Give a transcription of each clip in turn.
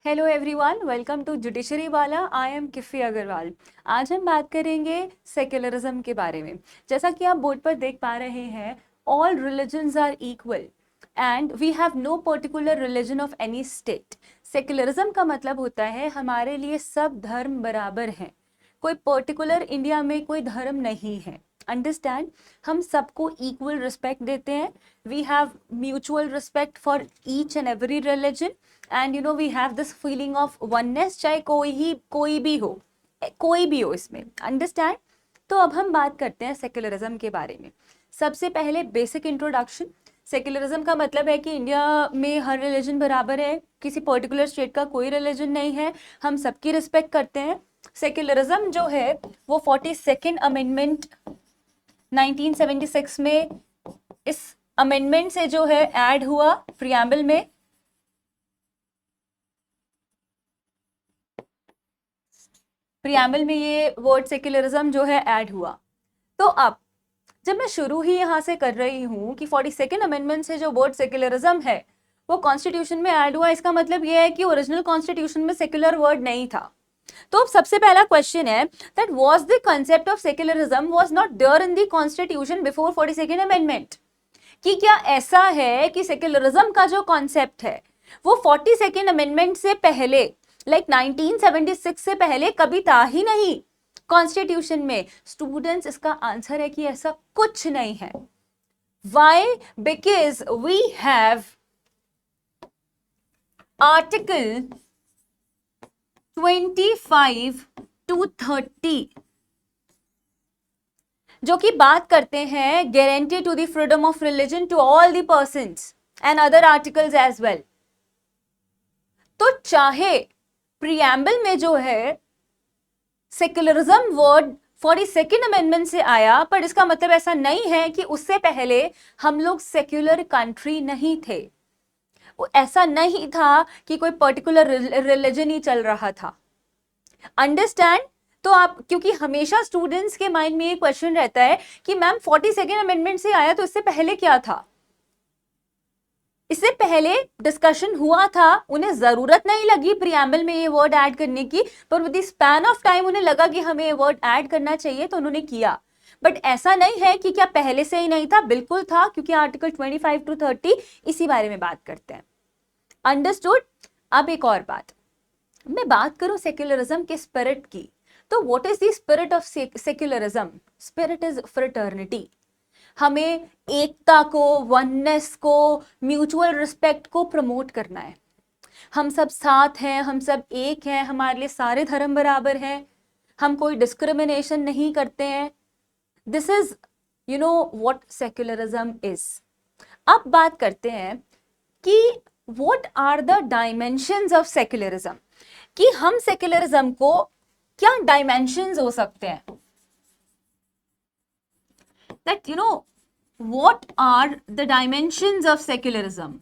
Hello everyone, welcome to judiciary Wala. I am Kiffi Agarwal. आज हम बात करेंगे सेक्युलरिज्म के बारे में। जैसा कि आप बोर्ड पर देख पा रहे हैं, all religions are equal and we have no particular religion of any state. Secularism का मतलब होता है हमारे लिए सब धर्म बराबर हैं, कोई पर्टिकुलर इंडिया में कोई धर्म नहीं है। अंडरस्टैंड? हम सबको इक्वल रिस्पेक्ट देते हैं। We have mutual respect for each and every religion and we have this feeling of oneness, चाहे कोई भी हो इसमें। अंडरस्टैंड? तो अब हम बात करते हैं सेक्युलरिज्म के बारे में। सबसे पहले बेसिक इंट्रोडक्शन। सेक्युलरिज्म का मतलब है कि इंडिया में हर रिलीजन बराबर है, किसी पर्टिकुलर स्टेट का कोई रिलीजन नहीं है, हम सबकी रिस्पेक्ट करते हैं। सेक्युलरिज्म जो है वो 42nd अमेंडमेंट 1976 में, इस अमेंडमेंट से जो है ऐड हुआ प्रियम्बल में। ये वर्ड सेक्युलरिज्म जो है ऐड हुआ। तो अब जब मैं शुरू ही यहां से कर रही हूं कि 42nd अमेंडमेंट से जो वर्ड सेक्युलरिज्म है वो कॉन्स्टिट्यूशन में ऐड हुआ, इसका मतलब ये है कि ओरिजिनल कॉन्स्टिट्यूशन में सेक्युलर वर्ड नहीं था। तो अब सबसे पहला क्वेश्चन है that was the concept of secularism was not there in the constitution before 42nd amendment. कि क्या ऐसा है कि सेक्युलरिज्म का जो कॉन्सेप्ट है वो 42nd अमेंडमेंट से पहले, लाइक 1976 से पहले कभी था ही नहीं कॉन्स्टिट्यूशन में? स्टूडेंट्स, इसका आंसर है कि ऐसा कुछ नहीं है। Why? Because we have article 25 to 30 जो कि बात करते हैं guarantee to the freedom of religion to all the persons and other articles as well. तो चाहे प्रियम्बल में जो है सेक्युलरिज्म वर्ड 42nd अमेंडमेंट से आया, पर इसका मतलब ऐसा नहीं है कि उससे पहले हम लोग सेक्युलर कंट्री नहीं थे। वो ऐसा नहीं था कि कोई पर्टिकुलर रिलीजन ही चल रहा था। अंडरस्टैंड? तो आप, क्योंकि हमेशा स्टूडेंट्स के माइंड में ये क्वेश्चन रहता है कि मैम 42nd अमेंडमेंट से आया तो इससे पहले क्या था? इससे पहले डिस्कशन हुआ था, उन्हें जरूरत नहीं लगी प्रियम्बल में ये वर्ड ऐड करने की, पर with the span of time उन्हें लगा कि हमें ये वर्ड ऐड करना चाहिए तो उन्होंने किया। बट ऐसा नहीं है कि क्या पहले से ही नहीं था, बिल्कुल था, क्योंकि आर्टिकल 25 to 30 इसी बारे में बात करते हैं। अंडरस्टूड? अब एक और बात, मैं बात करूं सेक्युलरिज्म के स्पिरिट की, तो what is the spirit of secularism? Spirit is fraternity. हमें एकता को, वननेस को, म्यूचुअल रिस्पेक्ट को प्रमोट करना है। हम सब साथ हैं, हम सब एक हैं, हमारे लिए सारे धर्म बराबर हैं, हम कोई डिस्क्रिमिनेशन नहीं करते हैं। This is what secularism is. अब बात करते हैं कि what are the dimensions of secularism, कि हम सेक्युलरिज्म को क्या डायमेंशंस हो सकते हैं। That what are the dimensions of secularism?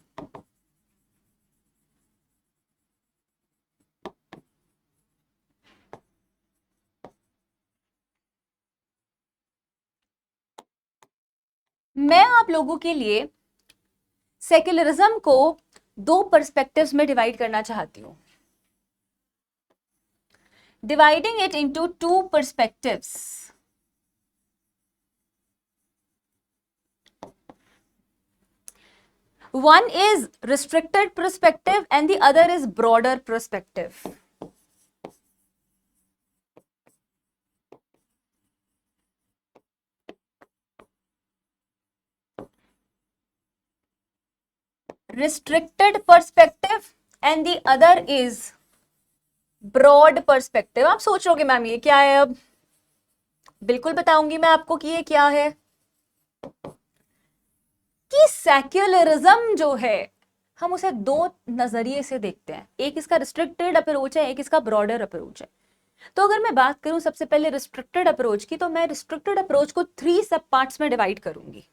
मैं आप लोगों के लिए सेक्युलरिज्म को दो पर्सपेक्टिव्स में डिवाइड करना चाहती हूं, dividing it into two perspectives. One is restricted perspective and the other is broader perspective. Restricted perspective and the other is broad perspective. आप सोच रहे हो मैम ये क्या है? अब बिल्कुल बताऊंगी मैं आपको कि ये क्या है। कि सेक्युलरिज्म जो है हम उसे दो नजरिए से देखते हैं, एक इसका रिस्ट्रिक्टेड अप्रोच है, एक इसका ब्रॉडर अप्रोच है। तो अगर मैं बात करूं सबसे पहले रिस्ट्रिक्टेड अप्रोच की, तो मैं रिस्ट्रिक्टेड अप्रोच को 3 सब पार्ट्स में डिवाइड करूंगी।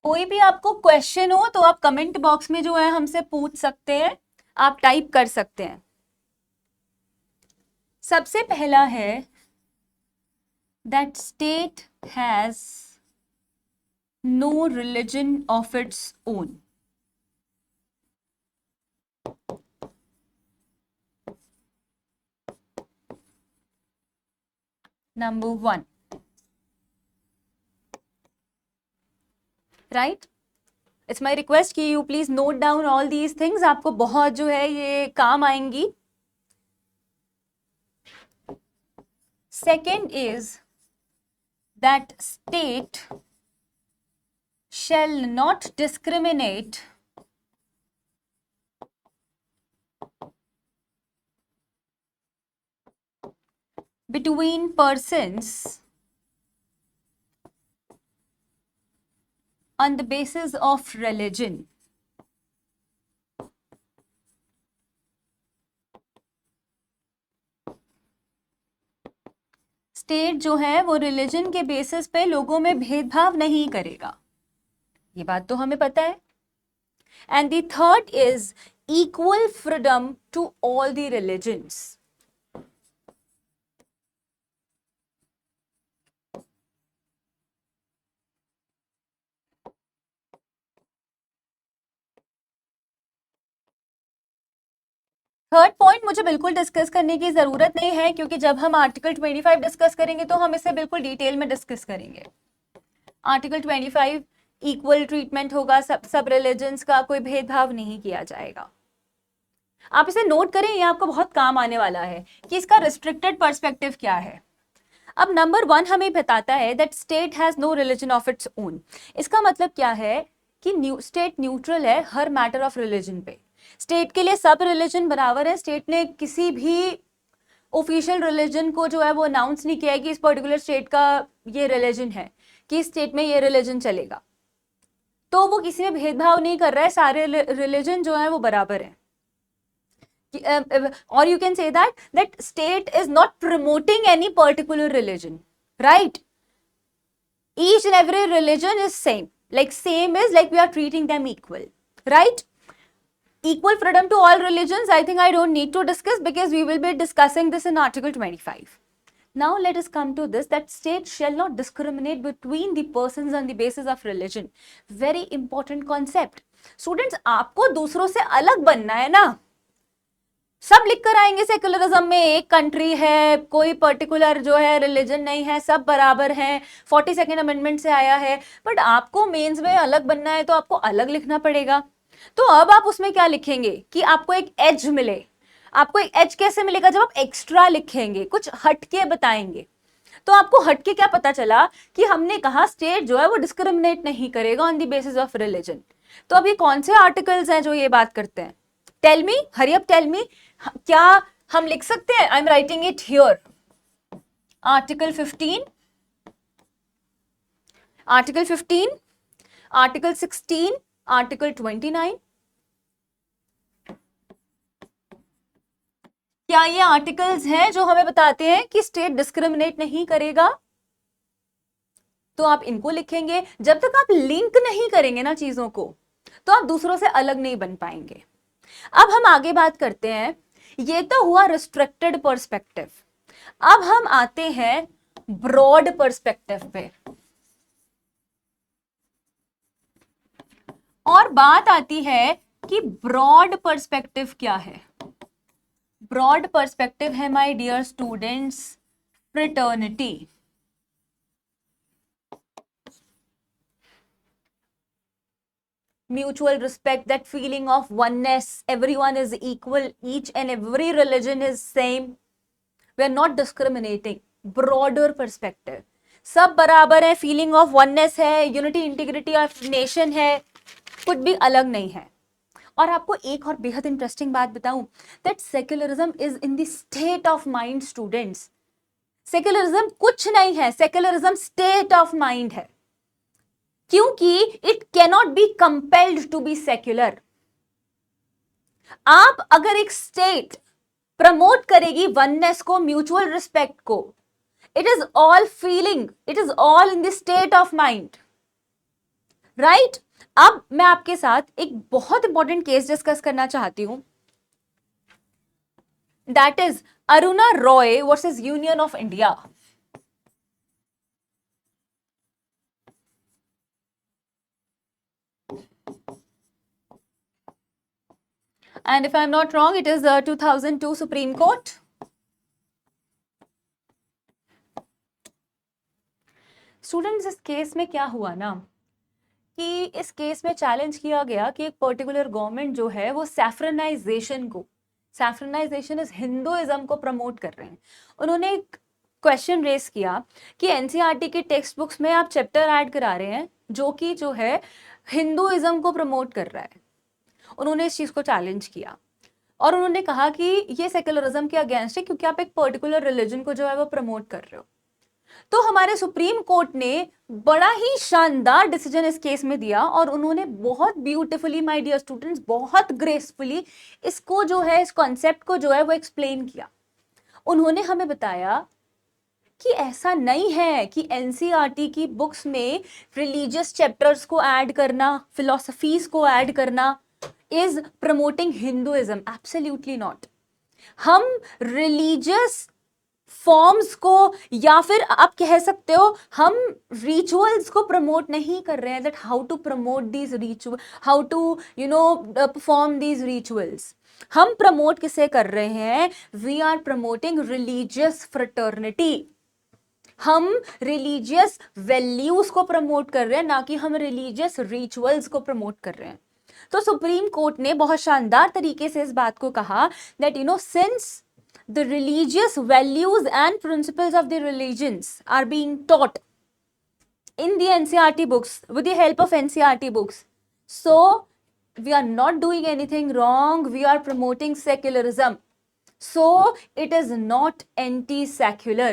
कोई भी आपको क्वेश्चन हो तो आप कमेंट बॉक्स में जो है हमसे पूछ सकते हैं, आप टाइप कर सकते हैं। सबसे पहला है that state has no religion of its own. Number 1, right. It's my request कि you please note down all these things, आपको बहुत जो है ये काम आएंगी। Second is that state shall not discriminate between persons on the basis of religion। State जो है वो रिलीजन के बेसिस पे लोगों में भेदभाव नहीं करेगा, ये बात तो हमें पता है। And the third is equal freedom to all the religions. Third point मुझे बिल्कुल डिस्कस करने की जरूरत नहीं है, क्योंकि जब हम आर्टिकल 25 डिस्कस करेंगे तो हम इसे बिल्कुल डिटेल में डिस्कस करेंगे। आर्टिकल 25 इक्वल ट्रीटमेंट होगा, सब रिलीजन्स का कोई भेदभाव नहीं किया जाएगा। आप इसे नोट करें, ये आपको बहुत काम आने वाला है कि इसका रिस्ट्रिक्टेड पर्सपेक्टिव क्या है। अब नंबर 1 हमें बताता है that state has no religion of its own. इसका मतलब क्या है कि स्टेट न्यूट्रल है हर मैटर ऑफ रिलीजन पे। स्टेट के लिए सब रिलीजन बराबर है। स्टेट ने किसी भी ऑफिशियल रिलीजन को जो है वो अनाउंस नहीं किया है कि इस पर्टिकुलर स्टेट का ये रिलीजन है, कि स्टेट में ये रिलीजन चलेगा। तो वो किसी में भेदभाव नहीं कर रहा है, सारे रिलीजन जो है वो बराबर है। or you can say that state is not promoting any particular religion, right? Each and every religion is same is like we are treating them equal, right? Equal freedom to all religions, I think I don't need to discuss because we will be discussing this in article 25. Now let us come to this, that state shall not discriminate between the persons on the basis of religion. Very important concept. Students, आपको दूसरों से अलग बनना है ना। सब लिख कर आएंगे सेकुलरिज्म में एक कंट्री है, कोई पर्टिकुलर जो है रिलीजन नहीं है, सब बराबर हैं, 42nd अमेंडमेंट से आया है। बट आपको मेंस में अलग बनना है तो आपको अलग लिखना पड़ेगा। तो अब आप उसमें क्या लिखेंगे कि आपको एक एज मिले। आपको एक एज कैसे मिलेगा? जब आप एक्स्ट्रा लिखेंगे, कुछ हटके बताएंगे। तो आपको हटके क्या पता चला कि हमने कहा स्टेट जो है वो डिस्क्रिमिनेट नहीं करेगा on the basis of religion. तो अब ये कौन से आर्टिकल्स हैं जो ये बात करते हैं? Tell me, hurry up tell me. क्या हम लिख सकते हैं? I am writing it here. Article 15, article 15, article 16, article 29। क्या ये आर्टिकल्स हैं जो हमें बताते हैं कि स्टेट डिस्क्रिमिनेट नहीं करेगा? तो आप इनको लिखेंगे। जब तक आप लिंक नहीं करेंगे ना चीजों को, तो आप दूसरों से अलग नहीं बन पाएंगे। अब हम आगे बात करते हैं। ये तो हुआ रिस्ट्रिक्टेड पर्सपेक्टिव। अब हम आते हैं ब्रॉड पर्सपेक्टिव पे, और बात आती है कि ब्रॉड पर्सपेक्टिव क्या है। ब्रॉड पर्सपेक्टिव है my dear students fraternity. Mutual respect, that feeling of oneness, everyone is equal, each and every religion is same, we are not discriminating. Broader perspective, सब बराबर है, feeling of oneness है, unity integrity of nation है, कुछ भी अलग नहीं है। और आपको एक और बेहद इंटरेस्टिंग बात बताऊं, that secularism is in the state of mind students। Secularism कुछ नहीं है, सेक्युलरिज्म स्टेट ऑफ माइंड है, क्योंकि it cannot be compelled to be secular. आप अगर एक स्टेट प्रमोट करेगी वननेस को, म्यूचुअल रिस्पेक्ट को, it is all feeling, it is all in the state of mind, right. अब मैं आपके साथ एक बहुत इंपॉर्टेंट केस डिस्कस करना चाहती हूं। That is Aruna Roy versus Union of India. And if I'm not wrong, it is 2002 Supreme Court. Students, इस केस में क्या हुआ ना कि इस केस में चैलेंज किया गया कि एक पर्टिकुलर गवर्नमेंट जो है वो सैफ्रनाइजेशन इज हिंदुइज्म को प्रमोट कर रहे हैं। उन्होंने एक क्वेश्चन रेस किया कि एनसीईआरटी की टेक्स्ट बुक्स में आप चैप्टर ऐड करा रहे हैं जो है हिंदुइज्म को प्रमोट कर रहा है। उन्होंने इस चीज को चैलेंज किया और उन्होंने कहा कि ये सेक्युलरिज्म के अगेंस्ट है क्योंकि आप एक पर्टिकुलर रिलीजन को जो है वो प्रमोट कर रहे हो। तो हमारे सुप्रीम कोर्ट ने बड़ा ही शानदार डिसीजन इस केस में दिया और उन्होंने बहुत ब्यूटीफुली, माय डियर स्टूडेंट्स, बहुत ग्रेसफुली इसको जो है, इस कॉन्सेप्ट को जो है वो एक्सप्लेन किया। उन्होंने हमें बताया कि ऐसा नहीं है कि एनसीईआरटी की बुक्स में रिलीजियस चैप्टर्स को ऐड करना, फिलोसफीज को ऐड करना is promoting Hinduism. Absolutely not. हम रिलीजियस फॉर्म्स को या फिर आप कह सकते हो हम रिचुअल्स को प्रमोट नहीं कर रहे हैं, that how to promote these ritual, how to perform these rituals. हम प्रमोट किसे कर रहे हैं? We are promoting religious fraternity. हम रिलीजियस वैल्यूज को प्रमोट कर रहे हैं, ना कि हम रिलीजियस रिचुअल्स को प्रमोट कर रहे हैं। तो सुप्रीम कोर्ट ने बहुत शानदार तरीके से इस बात को कहा that since the religious values and principles of the religions are being taught in the NCERT books with the help of NCERT books. So we are not doing anything wrong. We are promoting secularism. So it is not anti-secular.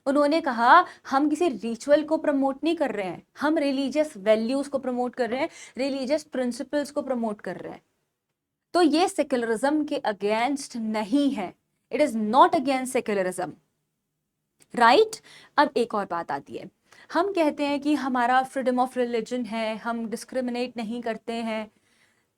उन्होंने कहा हम किसी ritual को promote नहीं कर रहे हैं, हम रिलीजियस वैल्यूज को प्रमोट कर रहे हैं, रिलीजियस प्रिंसिपल्स को प्रमोट कर रहे हैं। तो ये सेक्युलरिज्म के अगेंस्ट नहीं है। It is not against secularism, right. अब एक और बात आती है, हम कहते हैं कि हमारा फ्रीडम ऑफ रिलीजन है, हम डिस्क्रिमिनेट नहीं करते हैं।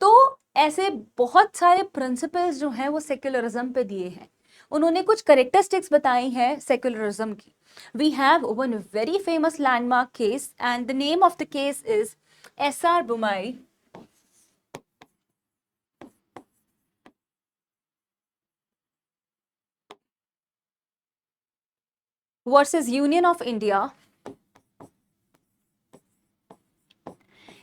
तो ऐसे बहुत सारे प्रिंसिपल्स जो हैं वो सेक्युलरिज्म पे दिए हैं। उन्होंने कुछ कैरेक्टरिस्टिक्स बताई हैं सेक्युलरिज्म की। We have one very famous landmark case and the name of the case is SR Bommai versus Union of India.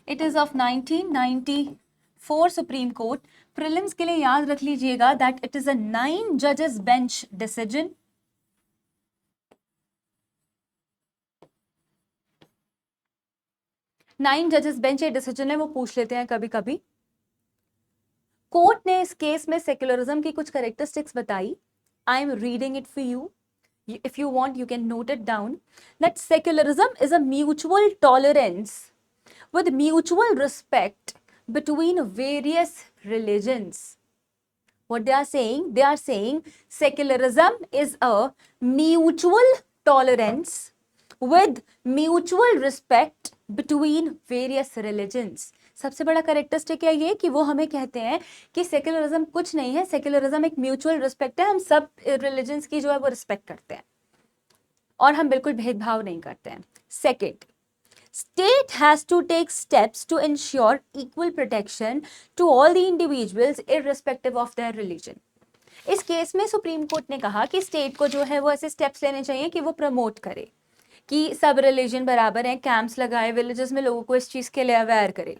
It is of 1994 Supreme Court. Prelims के लिए याद रख लीजिएगा that it is a 9 judges bench decision. Nine जजेस bench ये decision है, वो पूछ लेते हैं कभी कभी। कोर्ट ने इस केस में सेक्युलरिज्म की कुछ कैरेक्टरिस्टिक्स बताई। I am reading it for you. If you want, you can note it down, that secularism is a mutual tolerance with mutual respect between various religions. What they are saying secularism is a mutual tolerance with mutual respect between various religions. सबसे बड़ा characteristic है ये कि वो हमें कहते हैं कि सेक्युलरिज्म कुछ नहीं है, सेक्युलरिज्म एक म्यूचुअल रिस्पेक्ट है। हम सब रिलीजन्स की जो है वो रिस्पेक्ट करते हैं और हम बिल्कुल भेदभाव नहीं करते हैं। Second, state has to take steps to ensure equal protection to all the individuals irrespective of their religion. इस केस में सुप्रीम कोर्ट ने कहा कि स्टेट को जो है वो ऐसे स्टेप्स लेने चाहिए कि वो प्रमोट करे कि सब रिलीजन बराबर हैं, कैंप्स लगाए, विलेजेस में लोगों को इस चीज के लिए अवेयर करे।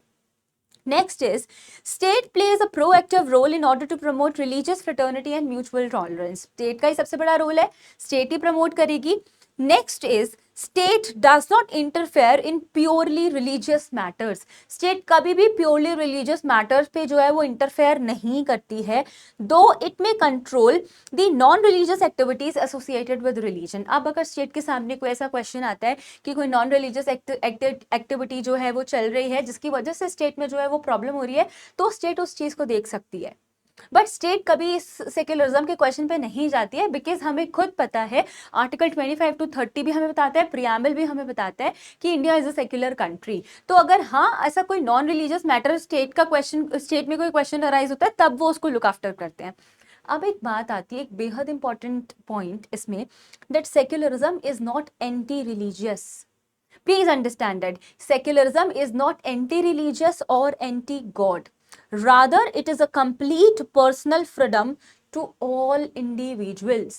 Next is, state plays a proactive role in order to promote religious fraternity and mutual tolerance. State का ही सबसे बड़ा रोल है, state ही प्रमोट करेगी। Next is, state does not interfere in purely religious matters. State कभी भी purely religious matters पे जो है वो interfere नहीं करती है, though it may control the non-religious activities associated with religion. अब अगर state के सामने कोई ऐसा क्वेश्चन आता है कि कोई non-religious activity जो है वो चल रही है जिसकी वजह से state में जो है वो प्रॉब्लम हो रही है, तो state उस चीज को देख सकती है। बट स्टेट कभी इस सेक्युलरिज्म के क्वेश्चन पे नहीं जाती है, बिकॉज हमें खुद पता है, आर्टिकल 25 to 30 भी हमें बताता है, प्रियम्बल भी हमें बताता है कि India is a secular country. तो अगर हाँ ऐसा कोई नॉन रिलीजियस मैटर स्टेट में कोई क्वेश्चन अराइज होता है तब वो उसको लुक आफ्टर करते हैं। अब एक बात आती है, एक बेहद इंपॉर्टेंट पॉइंट इसमें, that secularism is not anti religious. Please understand that secularism is not anti-religious or anti-God. Rather, it is a complete personal freedom to all individuals.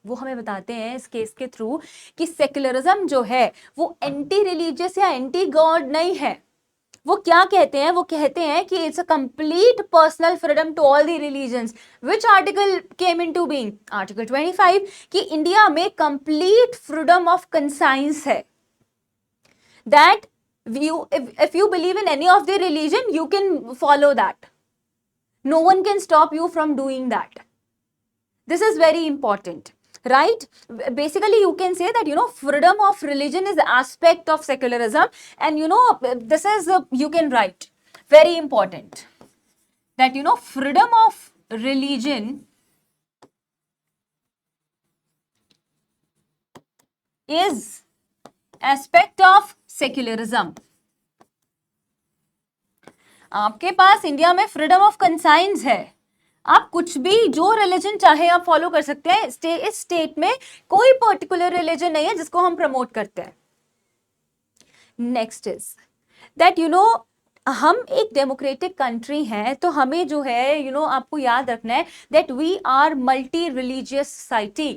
वो हमें बताते हैं इस केस के थ्रू कि सेक्युलरिज्म जो है वो एंटी रिलीजियस या एंटी गॉड नहीं है. वो क्या कहते हैं, वो कहते हैं कि it's a complete personal freedom to all the religions. Which article came into being? Article 25, कि इंडिया में कंप्लीट फ्रीडम ऑफ कंसाइंस है. That if you believe in any of the religion, you can follow that. No one can stop you from doing that. This is very important, right? Basically, you can say that, freedom of religion is aspect of secularism, and this is you can write very important that freedom of religion is aspect of secularism. आपके पास India में freedom of conscience है. आप कुछ भी, जो religion चाहे आप follow कर सकते हैं. इस स्टेट में कोई पर्टिकुलर रिलीजन नहीं है जिसको हम प्रमोट करते हैं. नेक्स्ट इज दैट हम एक डेमोक्रेटिक कंट्री हैं, तो हमें जो है आपको याद रखना है that we are multi religious society.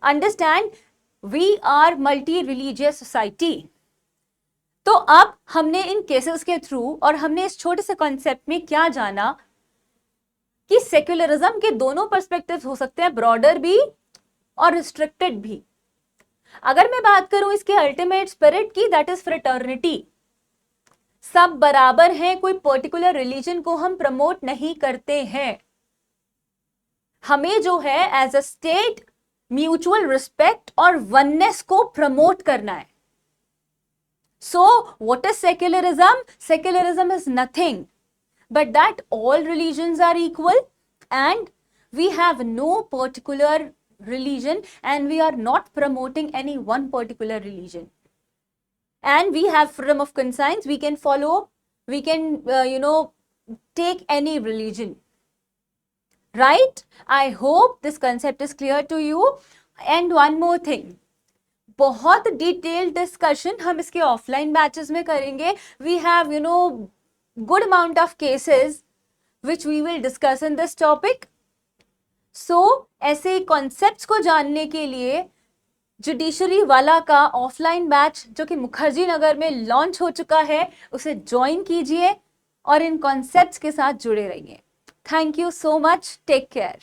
Understand, We are multi-religious society. तो अब हमने इन केसेस के थ्रू और हमने इस छोटे से कॉन्सेप्ट में क्या जाना कि सेक्युलरिज्म के दोनों पर्सपेक्टिव्स हो सकते हैं, ब्रॉडर भी और रिस्ट्रिक्टेड भी. अगर मैं बात करूं इसके अल्टीमेट स्पिरिट की, दैट इज फ्रेटर्निटी. सब बराबर हैं, कोई पर्टिकुलर रिलीजन को हम प्रमोट नहीं करते हैं. हमें जो है as a state mutual respect और वननेस को प्रमोट करना है. So what is secularism? Secularism is nothing but that all religions are equal and we have no particular religion and we are not promoting any one particular religion, and we have freedom of conscience. We can follow, we can take any religion. Right? I hope this concept is clear to you. And one more thing, बहुत detailed discussion हम इसके offline batches में करेंगे. We have good amount of cases which we will discuss in this topic. So ऐसे concepts को जानने के लिए जुडिशरी वाला का ऑफलाइन बैच जो कि मुखर्जी नगर में लॉन्च हो चुका है, उसे ज्वाइन कीजिए और इन कॉन्सेप्ट्स के साथ जुड़े रहिए. Thank you so much. Take care.